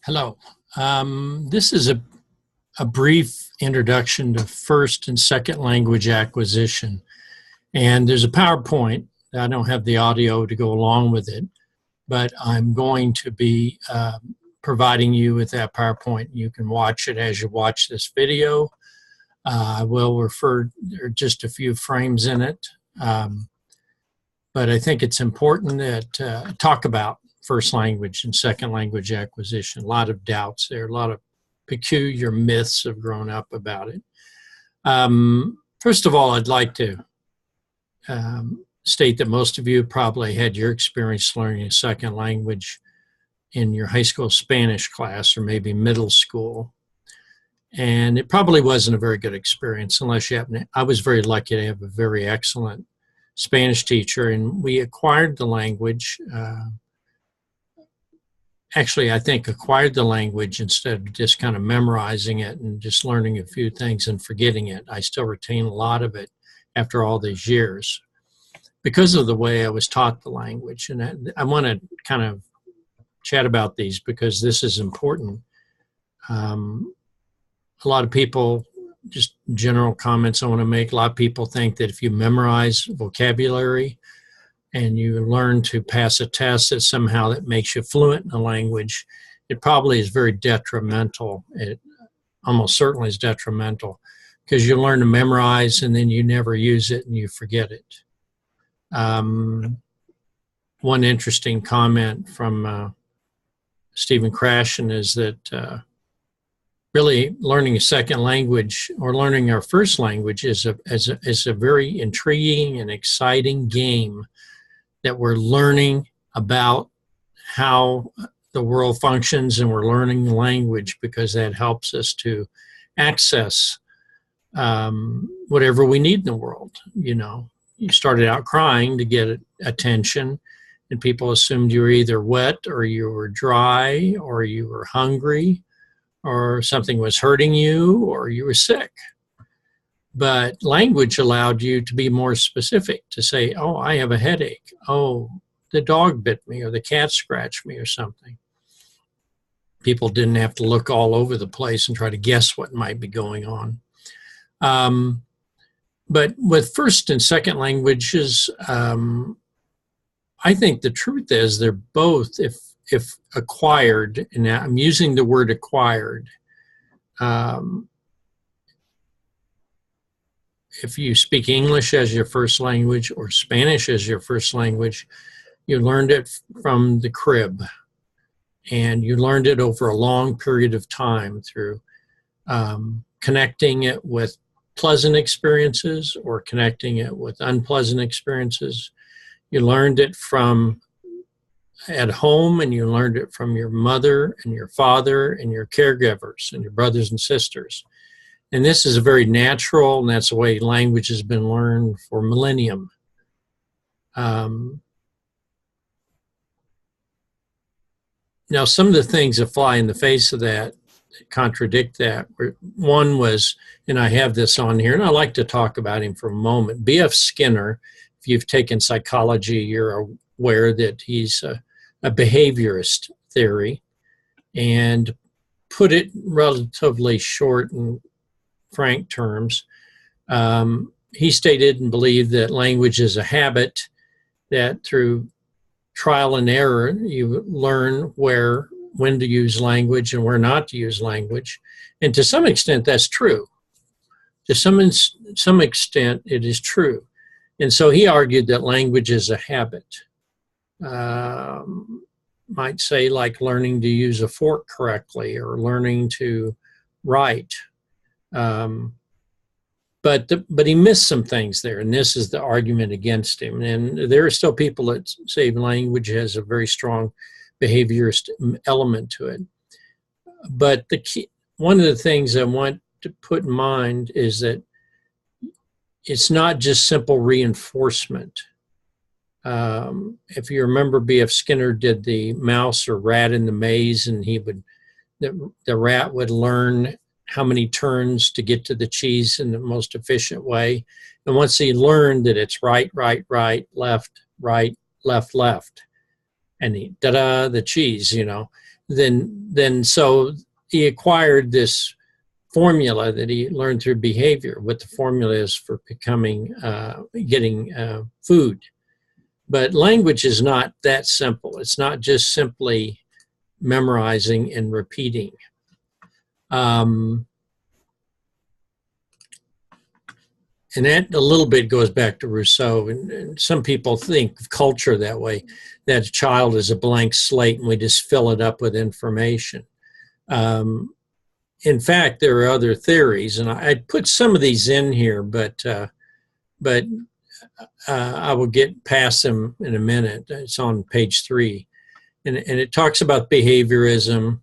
Hello. This is a brief introduction to first and second language acquisition. And there's a PowerPoint. I don't have the audio to go along with it, but I'm going to be providing you with that PowerPoint. You can watch it as you watch this video. I will refer, there are just a few frames in it, but I think it's important that talk about first language and second language acquisition. A lot of doubts there, a lot of peculiar myths have grown up about it. First of all, I'd like to state that most of you probably had your experience learning a second language in your high school Spanish class or maybe middle school. And it probably wasn't a very good experience unless you happen to, I was very lucky to have a very excellent Spanish teacher, and we acquired the language. Actually, I think acquired the language instead of just kind of memorizing it and just learning a few things and forgetting it. I still retain a lot of it after all these years because of the way I was taught the language. And I want to kind of chat about these because this is important. A lot of people, just general comments I want to make, a lot of people think that if you memorize vocabulary and you learn to pass a test, that somehow that makes you fluent in a language. It probably is very detrimental. It almost certainly is detrimental because you learn to memorize and then you never use it and you forget it. One interesting comment from Stephen Krashen is that really learning a second language or learning our first language is a very intriguing and exciting game that we're learning about how the world functions, and we're learning the language because that helps us to access whatever we need in the world. You know, you started out crying to get attention, and people assumed you were either wet or you were dry or you were hungry or something was hurting you or you were sick. But language allowed you to be more specific, to say, oh, I have a headache. Oh, the dog bit me or the cat scratched me or something. People didn't have to look all over the place and try to guess what might be going on. But with first and second languages, I think the truth is they're both, if acquired, and I'm using the word acquired, if you speak English as your first language or Spanish as your first language, you learned it from the crib, and you learned it over a long period of time through connecting it with pleasant experiences or connecting it with unpleasant experiences. You learned it from at home, and you learned it from your mother and your father and your caregivers and your brothers and sisters. And this is a very natural, and that's the way language has been learned for millennium. Now, some of the things that fly in the face of that, contradict that, one was, and I have this on here, and I like to talk about him for a moment, B.F. Skinner. If you've taken psychology, you're aware that he's a behaviorist theory, and put it relatively short and frank terms, he stated and believed that language is a habit, that through trial and error you learn when to use language and where not to use language. And to some extent that's true. To some extent it is true. And so he argued that language is a habit. Might say like learning to use a fork correctly or learning to write. But he missed some things there, and this is the argument against him. And there are still people that say language has a very strong behaviorist element to it. But one of the things I want to put in mind is that it's not just simple reinforcement. If you remember, B.F. Skinner did the mouse or rat in the maze, and the rat would learn how many turns to get to the cheese in the most efficient way. And once he learned that it's right, right, right, left, left, and he, the cheese, then so he acquired this formula that he learned through behavior, what the formula is for becoming, getting food. But language is not that simple. It's not just simply memorizing and repeating. And that a little bit goes back to Rousseau. And some people think of culture that way, that a child is a blank slate and we just fill it up with information. In fact, there are other theories, and I'd put some of these in here, but I will get past them in a minute. It's on page 3. And it talks about behaviorism.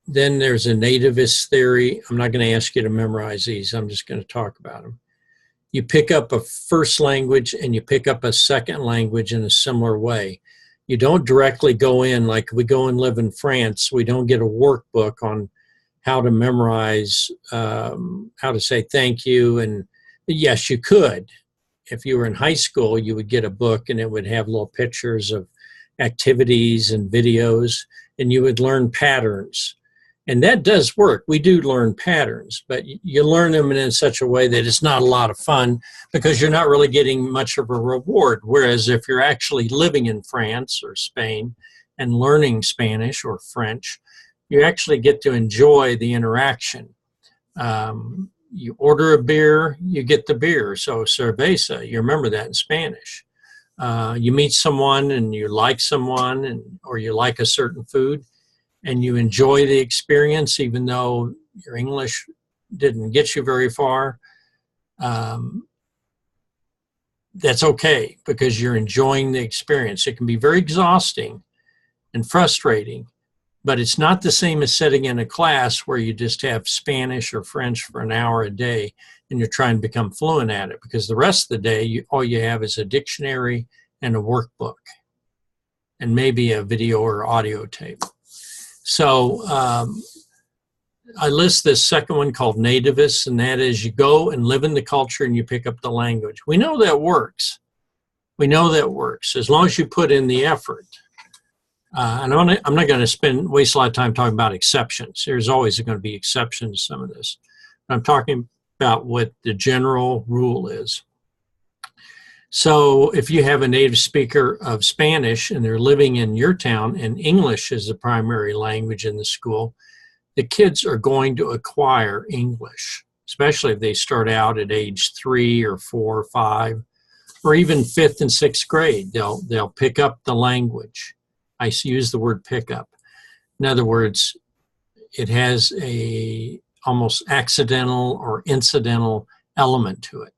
Then there's a nativist theory. I'm not going to ask you to memorize these. I'm just going to talk about them. You pick up a first language and you pick up a second language in a similar way. You don't directly go in, like we go and live in France, we don't get a workbook on how to memorize, how to say thank you. And yes, you could. If you were in high school, you would get a book and it would have little pictures of activities and videos, and you would learn patterns. And that does work. We do learn patterns, but you learn them in such a way that it's not a lot of fun because you're not really getting much of a reward. Whereas if you're actually living in France or Spain and learning Spanish or French, you actually get to enjoy the interaction. You order a beer, you get the beer. So cerveza, you remember that in Spanish. You meet someone and you like someone, or you like a certain food, and you enjoy the experience even though your English didn't get you very far. That's okay because you're enjoying the experience. It can be very exhausting and frustrating, but it's not the same as sitting in a class where you just have Spanish or French for an hour a day and you're trying to become fluent at it, because the rest of the day, all you have is a dictionary and a workbook and maybe a video or audio tape. So I list this second one called nativists, and that is you go and live in the culture and you pick up the language. We know that works. We know that works as long as you put in the effort. And I'm not going to waste a lot of time talking about exceptions. There's always going to be exceptions to some of this. I'm talking about what the general rule is. So if you have a native speaker of Spanish and they're living in your town and English is the primary language in the school, the kids are going to acquire English, especially if they start out at age 3 or 4 or 5, or even 5th and 6th grade. They'll pick up the language. I use the word pick up. In other words, it has a almost accidental or incidental element to it.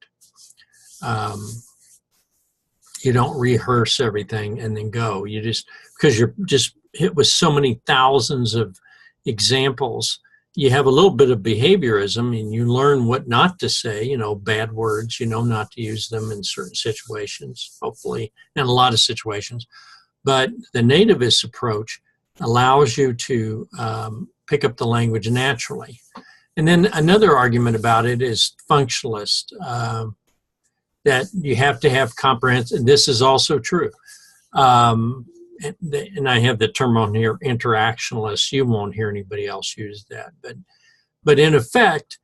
You don't rehearse everything and then go. You just, because you're just hit with so many thousands of examples, you have a little bit of behaviorism and you learn what not to say, bad words, not to use them in certain situations, hopefully, in a lot of situations. But the nativist approach allows you to pick up the language naturally. And then another argument about it is functionalist, that you have to have comprehensive, and this is also true. And I have the term on here, interactionalist. You won't hear anybody else use that. But in effect,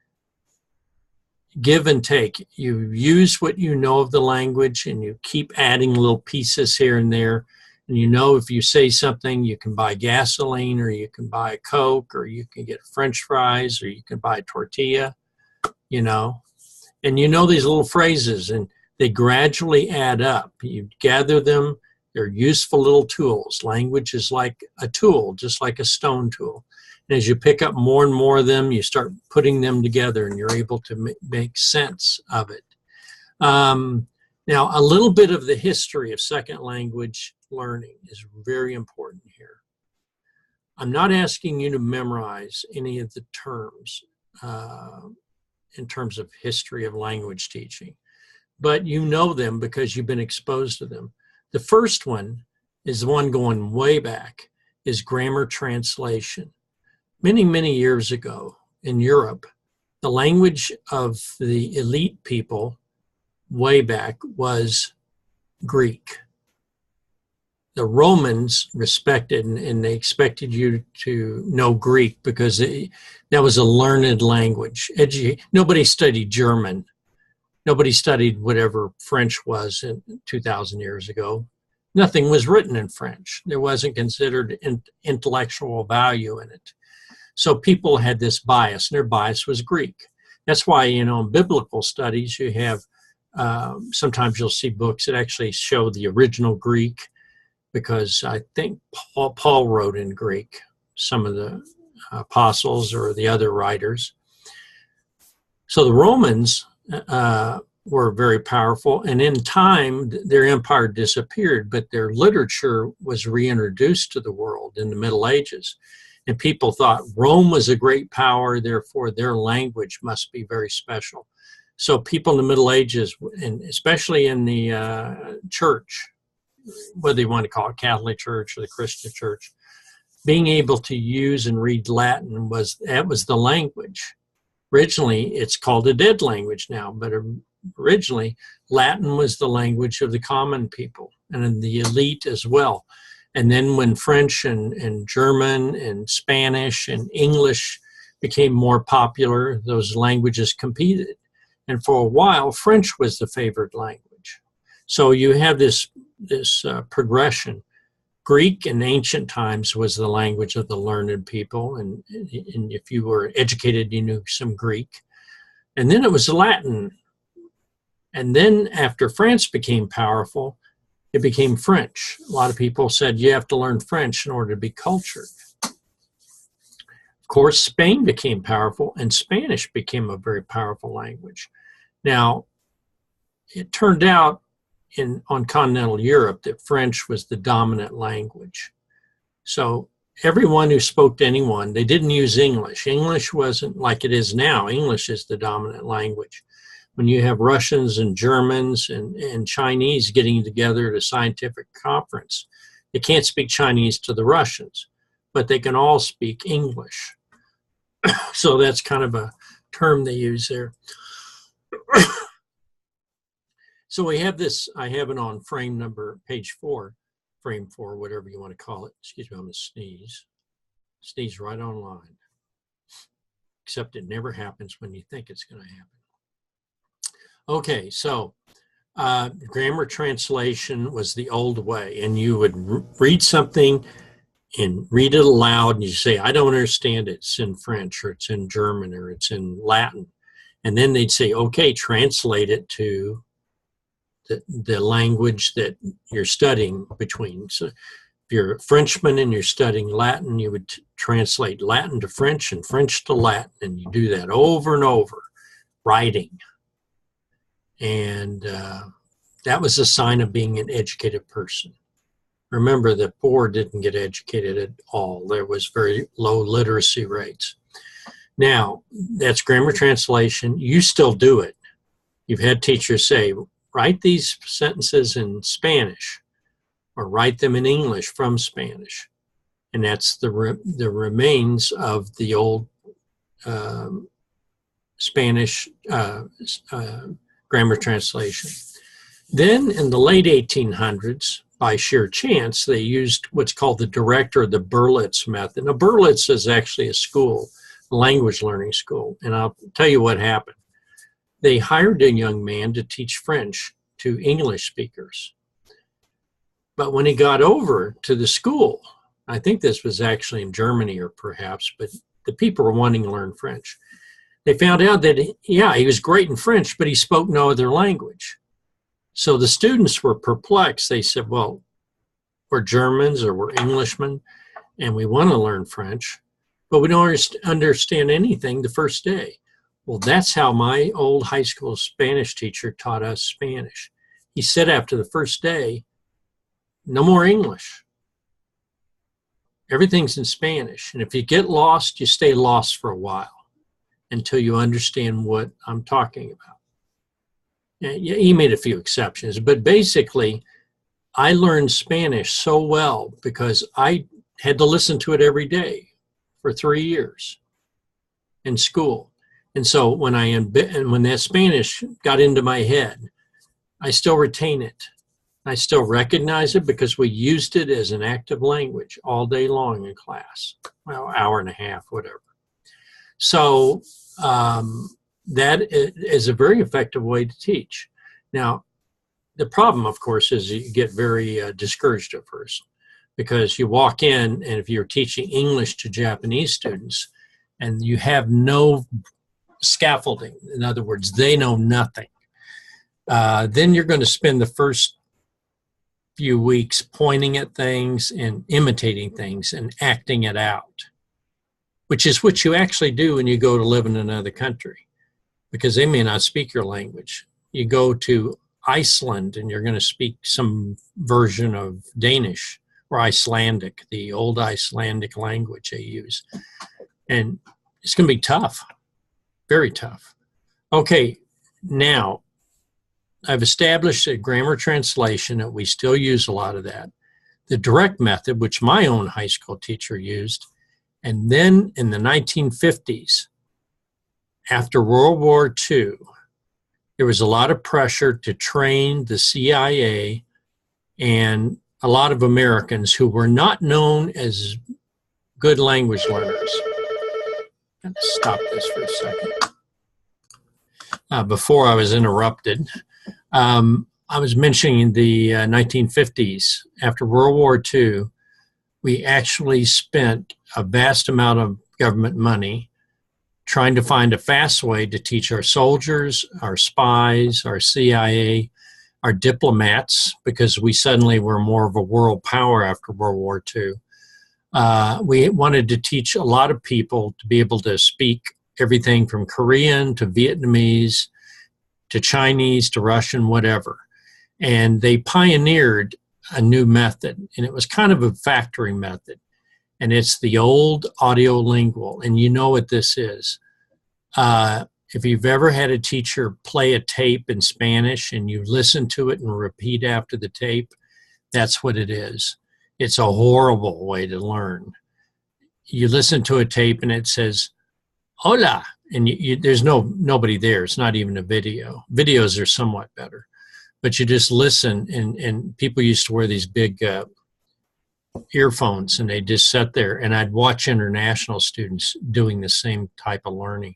give and take. You use what you know of the language and you keep adding little pieces here and there. And if you say something, you can buy gasoline, or you can buy a Coke, or you can get French fries, or you can buy a tortilla, And these little phrases, and they gradually add up. You gather them. They're useful little tools. Language is like a tool, just like a stone tool. And as you pick up more and more of them, you start putting them together, and you're able to make sense of it. Now, a little bit of the history of second language learning is very important here. I'm not asking you to memorize any of the terms in terms of history of language teaching, but you know them because you've been exposed to them. The first one is the one going way back, is grammar translation. Many, many years ago in Europe, the language of the elite people way back was Greek. the Romans respected and they expected you to know Greek because that was a learned language. Nobody studied German. Nobody studied whatever French was 2,000 years ago. Nothing was written in French. There wasn't considered intellectual value in it. So people had this bias, and their bias was Greek. That's why, in biblical studies, you have, sometimes you'll see books that actually show the original Greek, because I think Paul wrote in Greek, some of the apostles or the other writers. So the Romans were very powerful, and in time, their empire disappeared, but their literature was reintroduced to the world in the Middle Ages. And people thought Rome was a great power, therefore their language must be very special. So people in the Middle Ages, and especially in the church, whether you want to call it Catholic Church or the Christian Church, being able to use and read Latin was the language. Originally, it's called a dead language now, but originally Latin was the language of the common people and the elite as well. And then when French and German and Spanish and English became more popular, those languages competed. And for a while, French was the favored language. So you have this progression. Greek in ancient times was the language of the learned people, and if you were educated, you knew some Greek. And then it was Latin. And then after France became powerful, it became French. A lot of people said you have to learn French in order to be cultured. Of course, Spain became powerful, and Spanish became a very powerful language. Now, it turned out on continental Europe that French was the dominant language. So everyone who spoke to anyone, they didn't use English. English wasn't like it is now. English is the dominant language. When you have Russians and Germans and Chinese getting together at a scientific conference, they can't speak Chinese to the Russians, but they can all speak English. So that's kind of a term they use there. So we have this, I have it on page 4, frame 4, whatever you want to call it. Excuse me, I'm going to sneeze. Sneeze right on line. Except it never happens when you think it's going to happen. Okay, so grammar translation was the old way, and you would read something and read it aloud, and you say, I don't understand it. It's in French, or it's in German, or it's in Latin. And then they'd say, okay, translate it to the language that you're studying between. So if you're a Frenchman and you're studying Latin, you would translate Latin to French and French to Latin, and you do that over and over, writing. And that was a sign of being an educated person. Remember, the poor didn't get educated at all. There was very low literacy rates. Now, that's grammar translation. You still do it. You've had teachers say, write these sentences in Spanish, or write them in English from Spanish. And that's the remains of the old Spanish grammar translation. Then in the late 1800s, by sheer chance, they used what's called the direct or the Berlitz method. Now, Berlitz is actually a school, a language learning school, and I'll tell you what happened. They hired a young man to teach French to English speakers. But when he got over to the school, I think this was actually in Germany or perhaps, but the people were wanting to learn French. They found out that, yeah, he was great in French, but he spoke no other language. So the students were perplexed. They said, well, we're Germans or we're Englishmen, and we want to learn French, but we don't understand anything the first day. Well, that's how my old high school Spanish teacher taught us Spanish. He said after the first day, no more English. Everything's in Spanish. And if you get lost, you stay lost for a while until you understand what I'm talking about. He made a few exceptions, but basically, I learned Spanish so well because I had to listen to it every day for 3 years in school. And so when that Spanish got into my head, I still retain it. I still recognize it because we used it as an active language all day long in class, well, hour and a half, whatever. So that is a very effective way to teach. Now, the problem, of course, is you get very discouraged at first because you walk in, and if you're teaching English to Japanese students and you have no scaffolding, in other words, they know nothing, then you're going to spend the first few weeks pointing at things and imitating things and acting it out, which is what you actually do when you go to live in another country, because they may not speak your language. You go to Iceland and you're going to speak some version of Danish or Icelandic, the old Icelandic language they use. And it's going to be tough, very tough. Okay, now I've established a grammar translation that we still use a lot of that. The direct method, which my own high school teacher used, and then in the 1950s, after World War II, there was a lot of pressure to train the CIA and a lot of Americans who were not known as good language learners. I'm going to stop this for a second. Before I was interrupted, I was mentioning the 1950s. After World War II, we actually spent a vast amount of government money trying to find a fast way to teach our soldiers, our spies, our CIA, our diplomats, because we suddenly were more of a world power after World War II. We wanted to teach a lot of people to be able to speak everything from Korean to Vietnamese to Chinese to Russian, whatever. And they pioneered a new method, and it was kind of a factory method. And it's the old audio lingual. And you know what this is. If you've ever had a teacher play a tape in Spanish and you listen to it and repeat after the tape, that's what it is. It's a horrible way to learn. You listen to a tape and it says, hola, and there's nobody there. It's not even a video. Videos are somewhat better. But you just listen, and people used to wear these big earphones, and they just sat there, and I'd watch international students doing the same type of learning.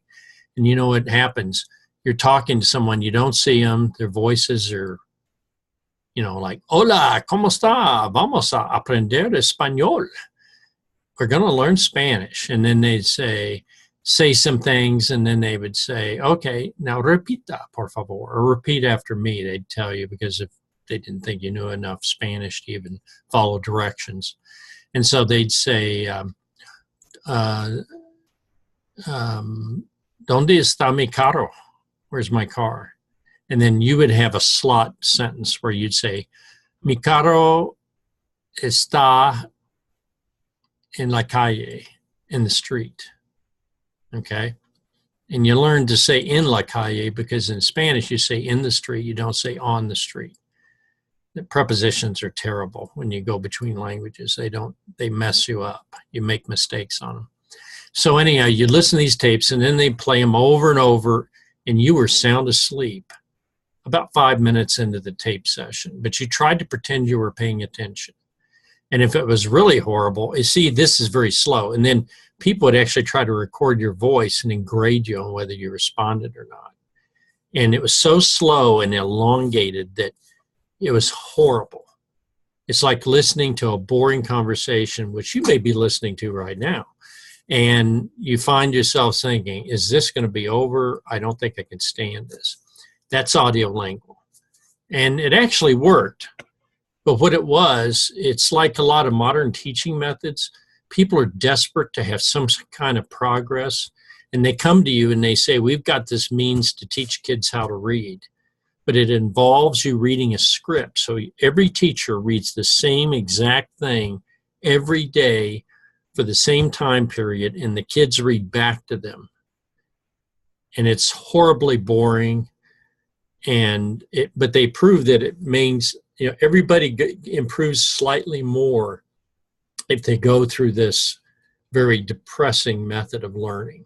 And you know what happens? You're talking to someone, you don't see them, their voices are, like, hola, ¿cómo está? Vamos a aprender español. We're going to learn Spanish. And then they'd say some things, and then they would say, okay, now repita, por favor, or repeat after me, they'd tell you, because if they didn't think you knew enough Spanish to even follow directions. And so they'd say, ¿Dónde está mi carro? Where's my car? And then you would have a slot sentence where you'd say, mi carro está en la calle, in the street. Okay? And you learn to say in la calle because in Spanish you say in the street, you don't say on the street. The prepositions are terrible when you go between languages. They mess you up. You make mistakes on them. So anyhow, you listen to these tapes and then they play them over and over, and you were sound asleep about 5 minutes into the tape session, but you tried to pretend you were paying attention. And if it was really horrible, you see, this is very slow. And then people would actually try to record your voice and then grade you on whether you responded or not. And it was so slow and elongated that it was horrible. It's like listening to a boring conversation, which you may be listening to right now. And you find yourself thinking, is this going to be over? I don't think I can stand this. That's audiolingual. And it actually worked. But what it was, it's like a lot of modern teaching methods. People are desperate to have some kind of progress. And they come to you and they say, we've got this means to teach kids how to read. But it involves you reading a script. So every teacher reads the same exact thing every day for the same time period, and the kids read back to them. And it's horribly boring. But they prove that it means everybody improves slightly more if they go through this very depressing method of learning.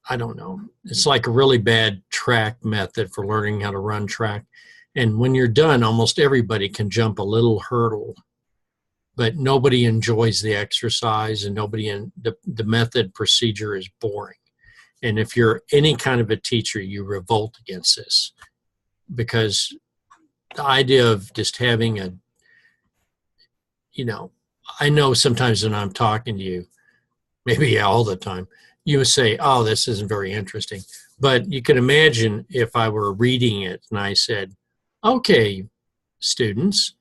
I don't know. It's like a really bad track method for learning how to run track. And when you're done, almost everybody can jump a little hurdle, but nobody enjoys the exercise, and the method procedure is boring. And if you're any kind of a teacher, you revolt against this, because the idea of just having I know sometimes when I'm talking to you, maybe all the time, you would say, oh, this isn't very interesting. But you can imagine if I were reading it and I said, okay, students,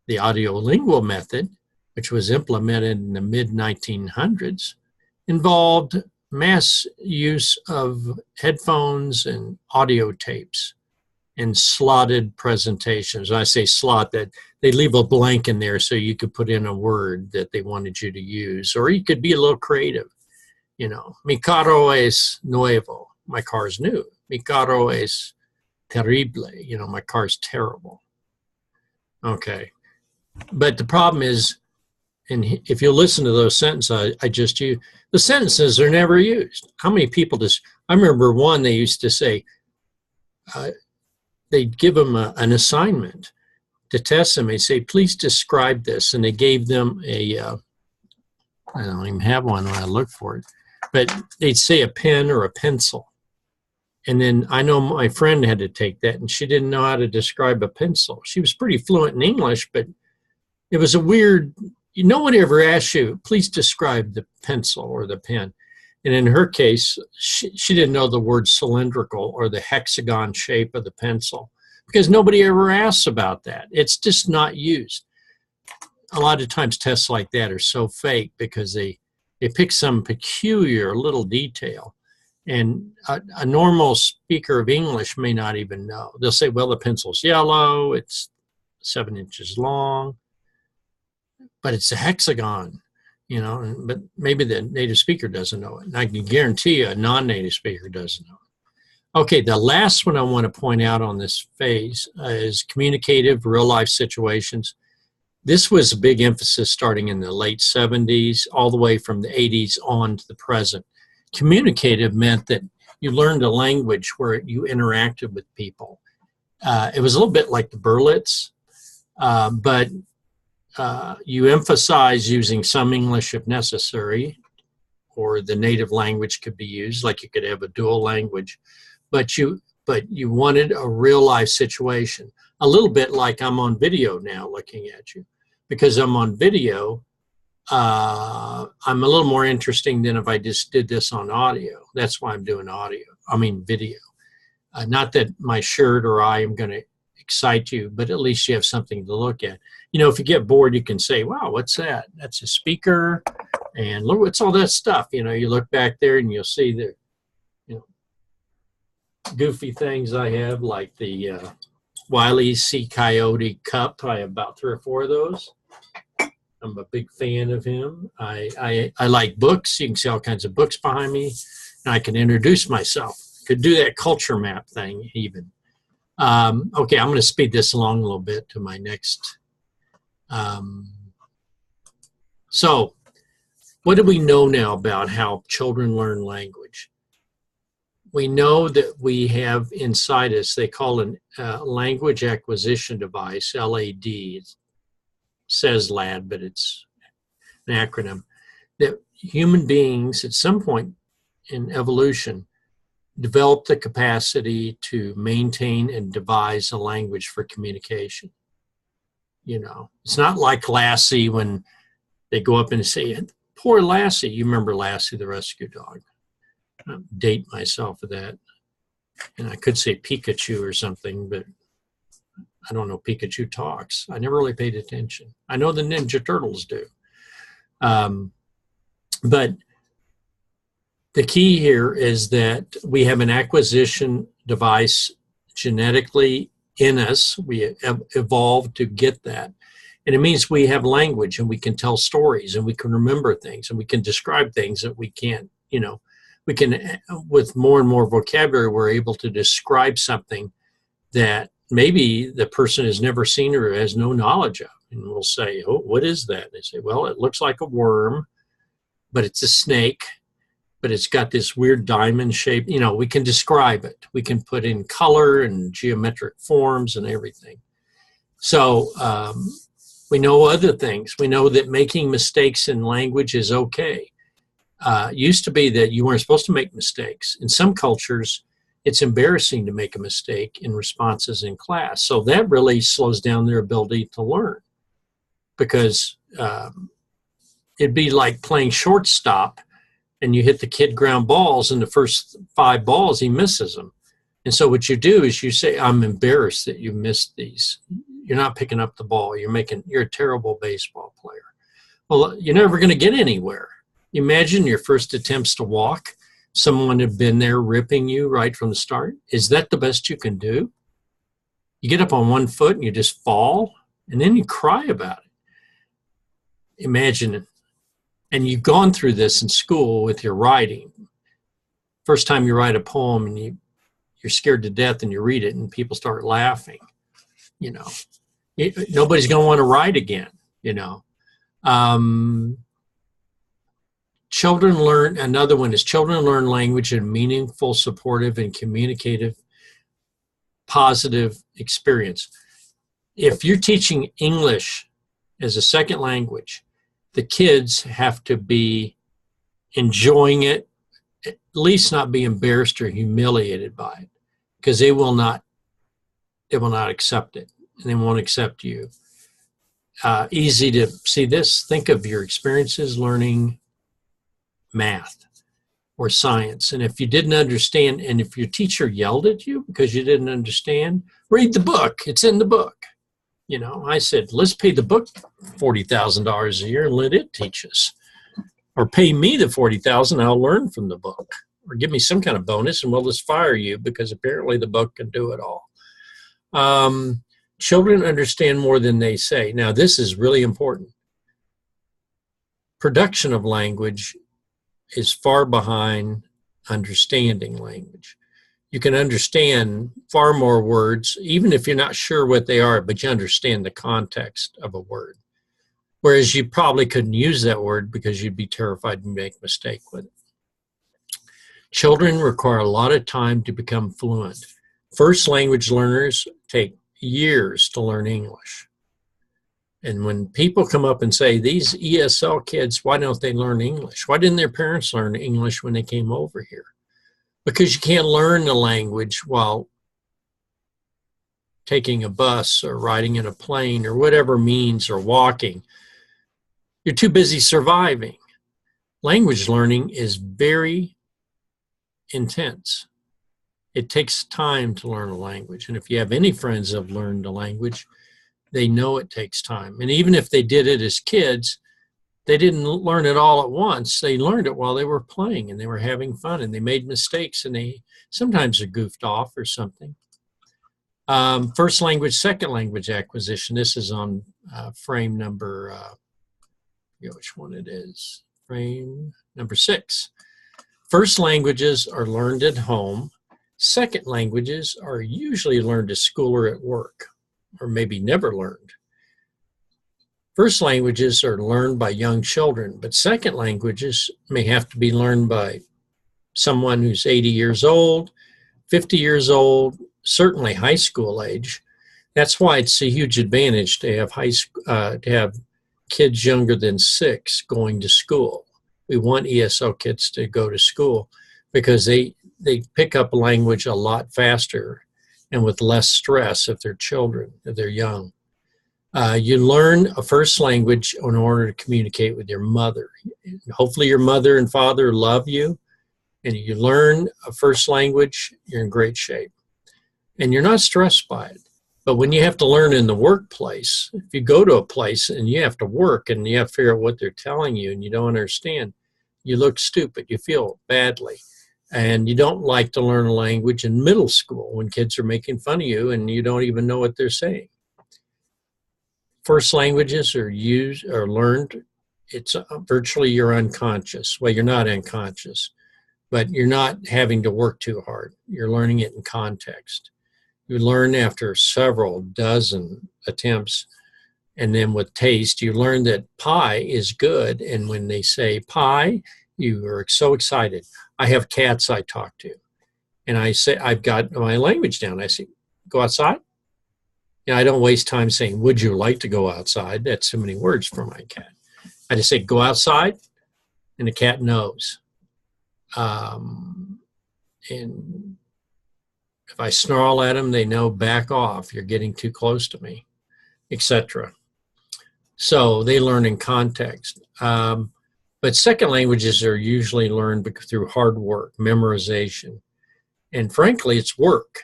the audiolingual method, which was implemented in the mid-1900s, involved mass use of headphones and audio tapes and slotted presentations. When I say slot, that they leave a blank in there so you could put in a word that they wanted you to use, or you could be a little creative. Mi carro es nuevo. My car's new. Mi carro es terrible. My car's terrible. Okay. But the problem is, and if you listen to those sentences I just used, the sentences are never used. How many people I remember one they used to say, they'd give them an assignment to test them. They'd say, please describe this. And they gave them I don't even have one when I look for it, but they'd say a pen or a pencil. And then I know my friend had to take that, and she didn't know how to describe a pencil. She was pretty fluent in English, but it was a weird, no one ever asked you, please describe the pencil or the pen. And in her case, she didn't know the word cylindrical or the hexagon shape of the pencil, because nobody ever asks about that. It's just not used. A lot of times tests like that are so fake because they pick some peculiar little detail. And a normal speaker of English may not even know. They'll say, well, the pencil's yellow, it's 7 inches long, but it's a hexagon, but maybe the native speaker doesn't know it. And I can guarantee you a non-native speaker doesn't know it. Okay, the last one I want to point out on this phase is communicative real-life situations. This was a big emphasis starting in the late 70s, all the way from the 80s on to the present. Communicative meant that you learned a language where you interacted with people. It was a little bit like the Berlitz, but you emphasize using some English if necessary, or the native language could be used, like you could have a dual language, but you wanted a real life situation, a little bit like I'm on video now looking at you. Because I'm on video, I'm a little more interesting than if I just did this on audio. That's why I'm doing video. Not that my shirt or I am going to excite you, but at least you have something to look at. If you get bored, you can say, wow, what's that? That's a speaker. And look, what's all that stuff? You look back there and you'll see the goofy things I have, like the Wile C. Coyote cup. I have about 3 or 4 of those. I'm a big fan of him. I like books. You can see all kinds of books behind me. And I can introduce myself. Could do that culture map thing even. Okay, I'm going to speed this along a little bit to my next. So what do we know now about how children learn language? We know that we have inside us, they call it language acquisition device, LAD. It says LAD, but it's an acronym. That human beings at some point in evolution developed the capacity to maintain and devise a language for communication. It's not like Lassie when they go up and say, poor Lassie. You remember Lassie, the rescue dog. I date myself with that. And I could say Pikachu or something, but I don't know Pikachu talks. I never really paid attention. I know the Ninja Turtles do. But the key here is that we have an acquisition device genetically in us. We evolved to get that. And it means we have language, and we can tell stories, and we can remember things, and we can describe things that we can't, we can, with more and more vocabulary, we're able to describe something that maybe the person has never seen or has no knowledge of. And we'll say, oh, what is that? And they say, well, it looks like a worm, but it's a snake. but it's got this weird diamond shape. You know, we can describe it. We can put in color and geometric forms and everything. So we know other things. We know that making mistakes in language is okay. It used to be that you weren't supposed to make mistakes. In some cultures, it's embarrassing to make a mistake in responses in class. So that really slows down their ability to learn, because it'd be like playing shortstop and you hit the kid ground balls, and the first 5 balls, he misses them. And so what you do is you say, I'm embarrassed that you missed these. You're not picking up the ball. You're a terrible baseball player. Well, you're never going to get anywhere. Imagine your first attempts to walk. Someone had been there ripping you right from the start. Is that the best you can do? You get up on one foot and you just fall, and then you cry about it. Imagine it. And you've gone through this in school with your writing. First time you write a poem and you're scared to death and you read it and people start laughing. You know, nobody's going to want to write again, you know. Children learn, another one is children learn language in a meaningful, supportive, and communicative, positive experience. If you're teaching English as a second language, the kids have to be enjoying it, at least not be embarrassed or humiliated by it, because they will not accept it, and they won't accept you. Easy to see this. Think of your experiences learning math or science. And if you didn't understand, and if your teacher yelled at you because you didn't understand, read the book. It's in the book. You know, I said, let's pay the book $40,000 a year and let it teach us. Or pay me the $40,000, I'll learn from the book. Or give me some kind of bonus and we'll just fire you because apparently the book can do it all. Children understand more than they say. Now, this is really important. Production of language is far behind understanding language. You can understand far more words, even if you're not sure what they are, but you understand the context of a word. Whereas you probably couldn't use that word because you'd be terrified to make a mistake with it. Children require a lot of time to become fluent. First language learners take years to learn English. And when people come up and say, these ESL kids, why don't they learn English? Why didn't their parents learn English when they came over here? Because you can't learn the language while taking a bus or riding in a plane or whatever means, or walking. You're too busy surviving. Language learning is very intense. It takes time to learn a language. And if you have any friends that have learned a language, they know it takes time. And even if they did it as kids, they didn't learn it all at once. They learned it while they were playing and they were having fun and they made mistakes and they sometimes are goofed off or something. First language, second language acquisition. This is on frame number, I forget which one it is, frame number 6. First languages are learned at home. Second languages are usually learned at school or at work, or maybe never learned. First languages are learned by young children, but second languages may have to be learned by someone who's 80 years old, 50 years old, certainly high school age. That's why it's a huge advantage to have kids younger than 6 going to school. We want ESL kids to go to school because they pick up language a lot faster and with less stress if they're children, if they're young. You learn a first language in order to communicate with your mother. Hopefully your mother and father love you, and you learn a first language, you're in great shape. And you're not stressed by it. But when you have to learn in the workplace, if you go to a place and you have to work and you have to figure out what they're telling you and you don't understand, you look stupid, you feel badly. And you don't like to learn a language in middle school when kids are making fun of you and you don't even know what they're saying. First languages are used or learned, it's virtually you're unconscious. Well, you're not unconscious, but you're not having to work too hard. You're learning it in context. You learn after several dozen attempts, and then with taste, you learn that pie is good. And when they say pie, You are so excited. I have cats I talk to, and I say, I've got my language down. I say, go outside. Yeah, I don't waste time saying, would you like to go outside? That's too many words for my cat. I just say, go outside, and the cat knows. And if I snarl at them, they know, back off, you're getting too close to me, etc. So they learn in context. But second languages are usually learned through hard work, memorization. And frankly, it's work.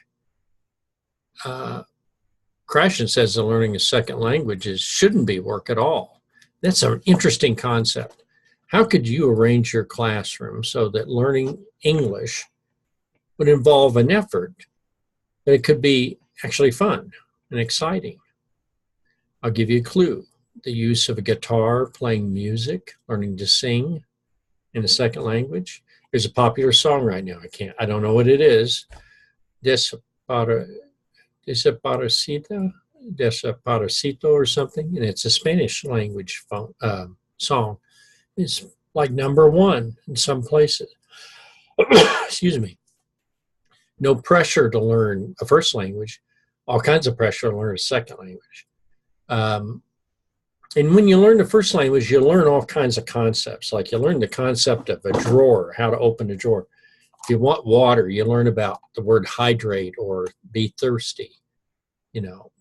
Krashen says that learning a second language shouldn't be work at all. That's an interesting concept. How could you arrange your classroom so that learning English would involve an effort, but it could be actually fun and exciting? I'll give you a clue. The use of a guitar, playing music, learning to sing in a second language. There's a popular song right now. I don't know what it is. Desaparecido or something, and it's a Spanish language song. It's like #1 in some places. Excuse me. No pressure to learn a first language, all kinds of pressure to learn a second language. And when you learn the first language, you learn all kinds of concepts. Like you learn the concept of a drawer, how to open a drawer. If you want water, you learn about the word hydrate or be thirsty.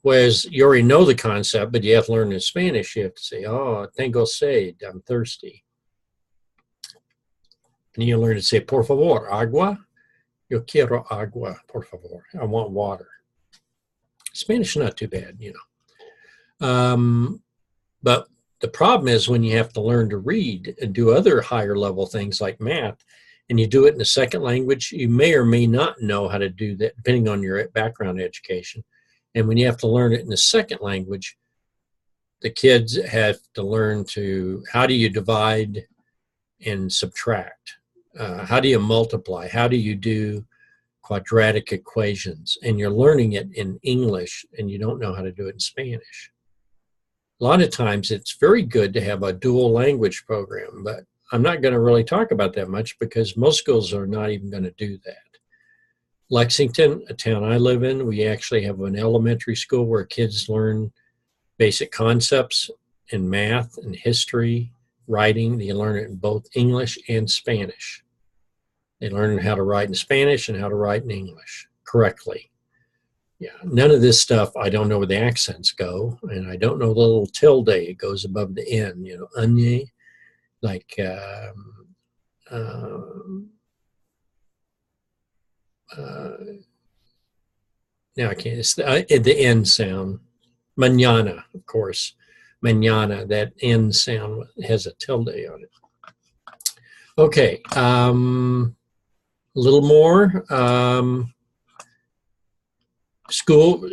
Whereas you already know the concept, but you have to learn in Spanish. You have to say, oh, tengo sed, I'm thirsty. And you learn to say, por favor, agua. Yo quiero agua, por favor. I want water. Spanish is not too bad, But the problem is when you have to learn to read and do other higher level things like math, and you do it in a second language, you may or may not know how to do that, depending on your background education. And when you have to learn it in a second language, the kids have to learn how do you divide and subtract? How do you multiply? How do you do quadratic equations? And you're learning it in English, and you don't know how to do it in Spanish. A lot of times it's very good to have a dual language program, but I'm not going to really talk about that much because most schools are not even going to do that. Lexington, a town I live in, we actually have an elementary school where kids learn basic concepts in math and history, writing. They learn it in both English and Spanish. They learn how to write in Spanish and how to write in English correctly. Yeah, none of this stuff, I don't know where the accents go, and I don't know the little tilde it goes above the N, onion, like now I can't, it's the N sound. Mañana, of course. Mañana, that N sound has a tilde on it. Okay, a little more. School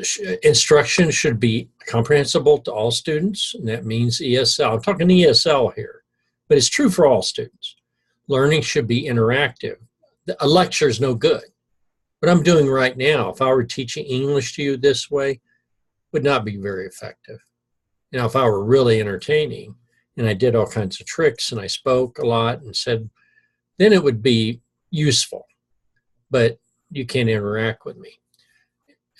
instruction should be comprehensible to all students, and that means ESL. I'm talking ESL here, but it's true for all students. Learning should be interactive. A lecture is no good. What I'm doing right now, if I were teaching English to you this way, would not be very effective. If I were really entertaining and I did all kinds of tricks and I spoke a lot and said, then it would be useful, but you can't interact with me.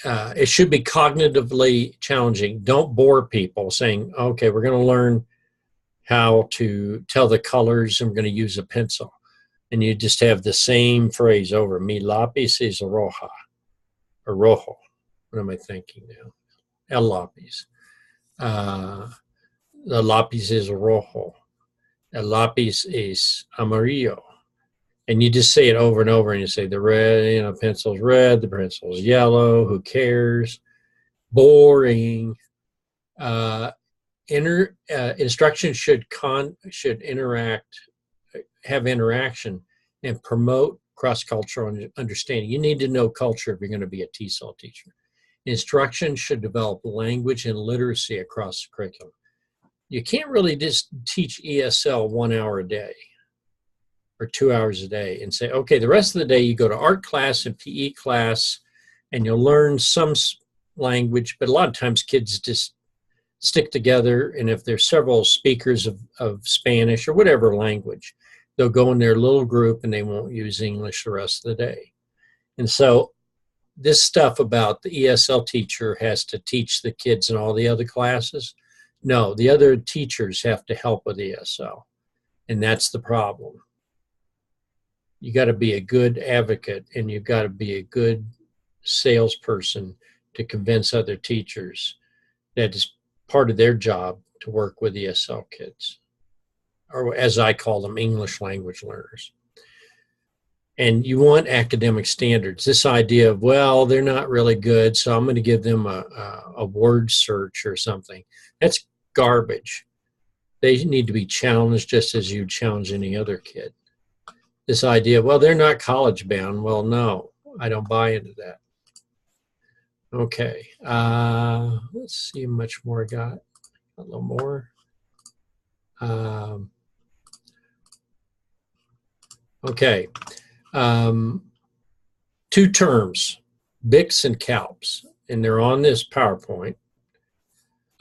It should be cognitively challenging. Don't bore people saying, okay, we're going to learn how to tell the colors and we're going to use a pencil. And you just have the same phrase over. Mi lápiz es roja, or rojo. What am I thinking now? El lápiz. The lápiz es rojo. El lápiz es amarillo. And you just say it over and over, and you say the red, pencil's red, the pencil's yellow, who cares? Boring. Instruction should have interaction and promote cross-cultural understanding. You need to know culture if you're going to be a TESOL teacher. Instruction should develop language and literacy across the curriculum. You can't really just teach ESL 1 hour a day or 2 hours a day and say, okay, the rest of the day you go to art class and PE class and you'll learn some language, but a lot of times kids just stick together, and if there's several speakers of Spanish or whatever language, they'll go in their little group and they won't use English the rest of the day. And so this stuff about the ESL teacher has to teach the kids in all the other classes. No, the other teachers have to help with ESL. And that's the problem. You got to be a good advocate, and you've got to be a good salesperson to convince other teachers that it's part of their job to work with ESL kids, or as I call them, English language learners. And you want academic standards. This idea of, well, they're not really good, so I'm going to give them a word search or something. That's garbage. They need to be challenged just as you challenge any other kid. This idea, well, they're not college bound. Well, no, I don't buy into that. Okay, let's see how much more I got. A little more. Okay, 2 terms, BICS and CALPS, and they're on this PowerPoint.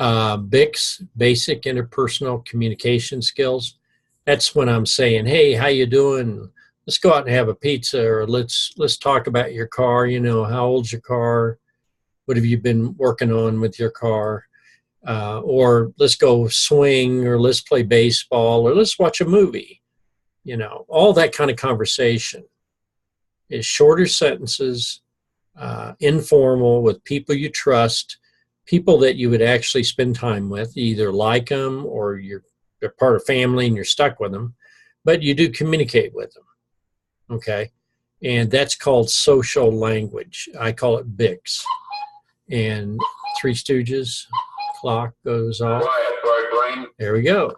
BICS, basic interpersonal communication skills. That's when I'm saying, hey, how you doing? Let's go out and have a pizza, or let's talk about your car. You know, how old's your car? What have you been working on with your car? Or let's go swing, or let's play baseball, or let's watch a movie. You know, all that kind of conversation is shorter sentences, informal, with people you trust, people that you would actually spend time with. You either like them or they're part of family and you're stuck with them, but you do communicate with them. Okay. And that's called social language. I call it BICS. And Three Stooges clock goes off. There we go.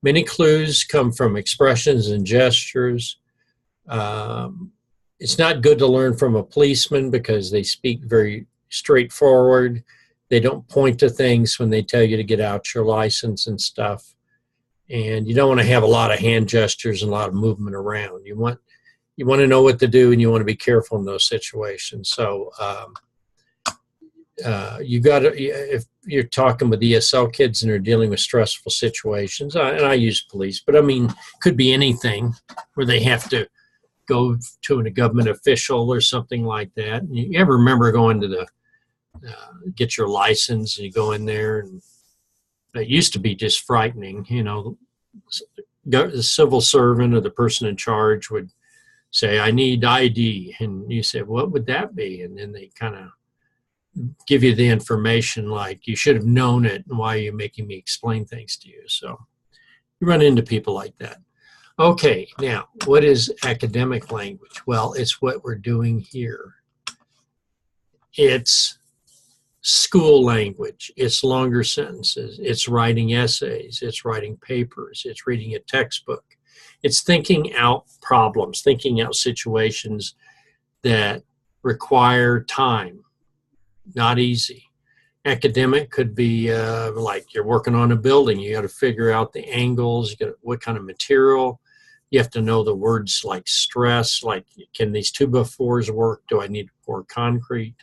Many clues come from expressions and gestures. It's not good to learn from a policeman because they speak very straightforward. They don't point to things when they tell you to get out your license and stuff. And you don't want to have a lot of hand gestures and a lot of movement around. You want to know what to do, and you want to be careful in those situations. So you got to, if you're talking with ESL kids and they're dealing with stressful situations, and I use police, but I mean, could be anything where they have to go to a government official or something like that. And you ever remember going to the get your license, and you go in there, and it used to be just frightening. You know, the civil servant or the person in charge would say, I need ID. And you say, what would that be? And then they kind of give you the information, like, you should have known it, and why are you making me explain things to you? So you run into people like that. Okay, now, what is academic language? Well, it's what we're doing here. It's school language. It's longer sentences. It's writing essays. It's writing papers. It's reading a textbook. It's thinking out problems, thinking out situations that require time. Not easy. Academic could be like you're working on a building. You got to figure out the angles, what kind of material. You have to know the words like stress, like, can these 2x4s work? Do I need to pour concrete?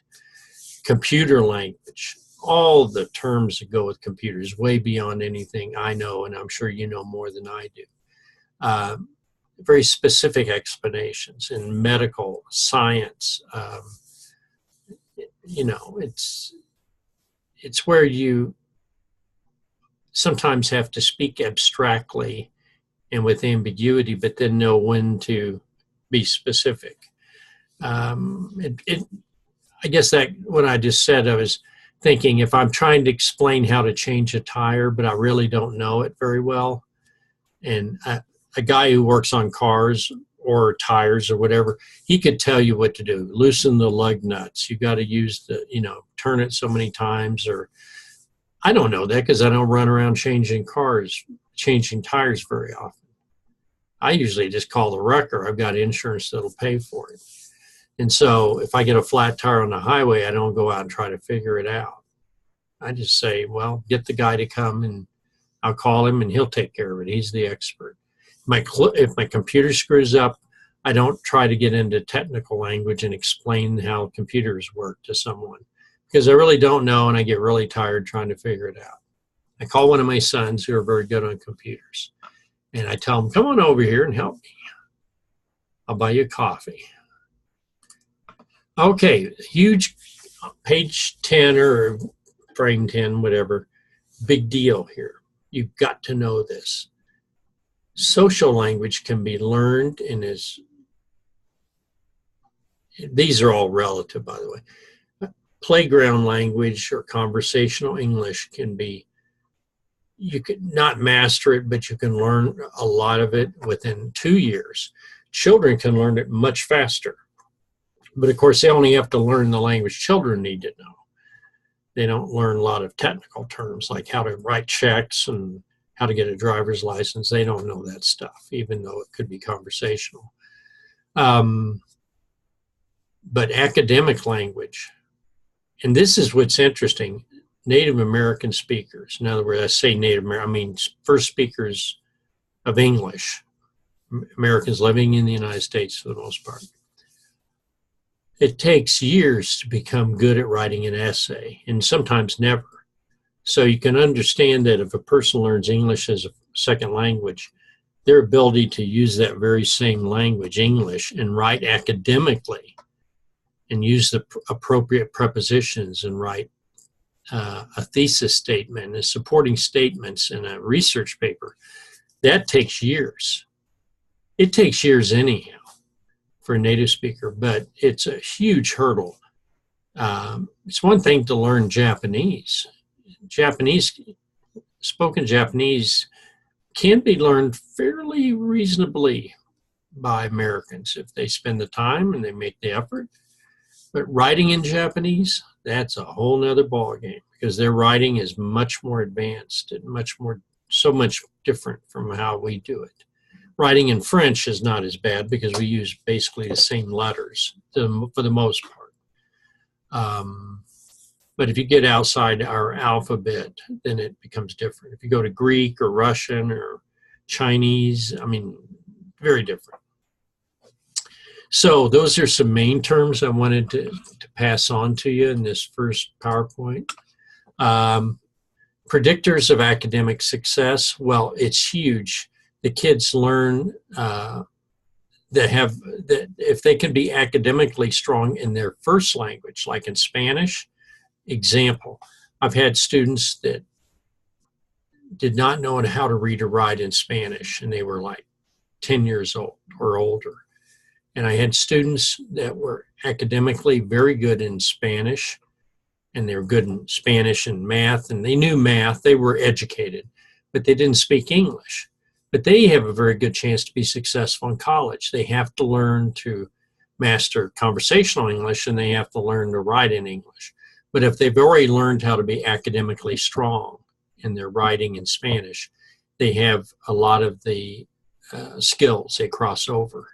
Computer language, all the terms that go with computers, way beyond anything I know, and I'm sure you know more than I do. Very specific explanations in medical science. You know, it's where you sometimes have to speak abstractly and with ambiguity, but then know when to be specific. I guess that what I just said, I was thinking, if I'm trying to explain how to change a tire, but I really don't know it very well, and a guy who works on cars or tires or whatever, he could tell you what to do. Loosen the lug nuts. You got to use the, turn it so many times, or I don't know that because I don't run around changing tires very often. I usually just call the wrecker. I've got insurance that'll pay for it. And so if I get a flat tire on the highway, I don't go out and try to figure it out. I just say, well, get the guy to come, and I'll call him and he'll take care of it. He's the expert. If my computer screws up, I don't try to get into technical language and explain how computers work to someone, because I really don't know, and I get really tired trying to figure it out. I call one of my sons who are very good on computers, And I tell them, come on over here and help me. I'll buy you a coffee. Okay, huge page 10 or frame 10, whatever. Big deal here. You've got to know this. Social language can be learned and these are all relative, by the way. Playground language or conversational English can be, you could not master it, but you can learn a lot of it within 2 years. Children can learn it much faster. But of course, they only have to learn the language children need to know. They don't learn a lot of technical terms like how to write checks and how to get a driver's license. They don't know that stuff, even though it could be conversational. But academic language, and this is what's interesting, Native American speakers, in other words, I say Native American, I mean first speakers of English, Americans living in the United States for the most part. It takes years to become good at writing an essay, and sometimes never. So you can understand that if a person learns English as a second language, their ability to use that very same language, English, and write academically and use the appropriate prepositions and write a thesis statement and supporting statements in a research paper, that takes years. It takes years anyhow for a native speaker, but it's a huge hurdle. It's one thing to learn Japanese. Spoken Japanese can be learned fairly reasonably by Americans if they spend the time and they make the effort. But writing in Japanese, that's a whole nother ballgame because their writing is much more advanced and so much different from how we do it. Writing in French is not as bad because we use basically the same letters for the most part. But if you get outside our alphabet, then it becomes different. If you go to Greek or Russian or Chinese, I mean, very different. So those are some main terms I wanted to pass on to you in this first PowerPoint. Predictors of academic success, well, it's huge. The kids learn that if they can be academically strong in their first language, like in Spanish. Example, I've had students that did not know how to read or write in Spanish, and they were like 10 years old or older. And I had students that were academically very good in Spanish, and they were good in Spanish and math, and they knew math, they were educated, but they didn't speak English. But they have a very good chance to be successful in college. They have to learn to master conversational English, and they have to learn to write in English. But if they've already learned how to be academically strong in their writing in Spanish, they have a lot of the skills they cross over.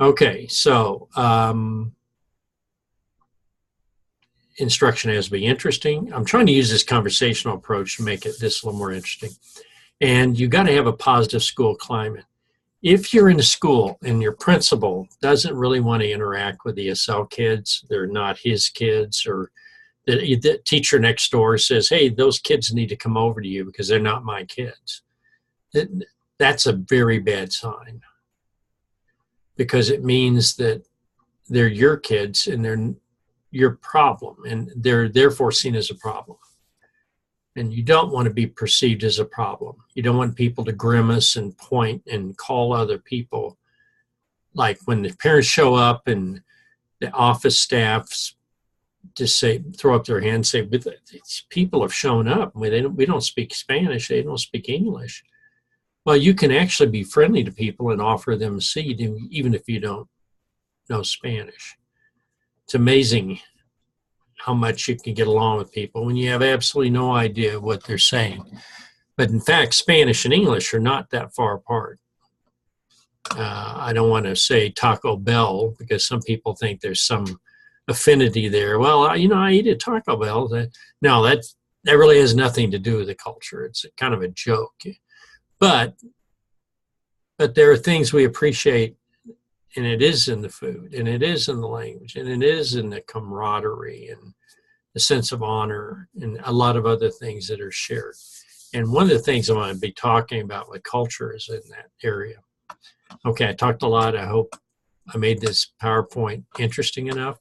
Okay, so instruction has to be interesting. I'm trying to use this conversational approach to make this a little more interesting. And you got to have a positive school climate. If you're in a school and your principal doesn't really want to interact with the ESL kids, they're not his kids, or the teacher next door says, hey, those kids need to come over to you because they're not my kids, that's a very bad sign, because it means that they're your kids and they're your problem, and they're therefore seen as a problem. And you don't want to be perceived as a problem. You don't want people to grimace and point and call other people. Like when the parents show up and the office staffs just say, throw up their hand and say, but these people have shown up. We don't speak Spanish. They don't speak English. Well, you can actually be friendly to people and offer them a seat, even if you don't know Spanish. It's amazing how much you can get along with people when you have absolutely no idea what they're saying. But in fact, Spanish and English are not that far apart. I don't want to say Taco Bell because some people think there's some affinity there. Well, I eat at Taco Bell. No, that really has nothing to do with the culture. It's kind of a joke. But there are things we appreciate, and it is in the food, and it is in the language, and it is in the camaraderie and the sense of honor and a lot of other things that are shared. And one of the things I want to be talking about with culture is in that area. Okay, I talked a lot. I hope I made this PowerPoint interesting enough.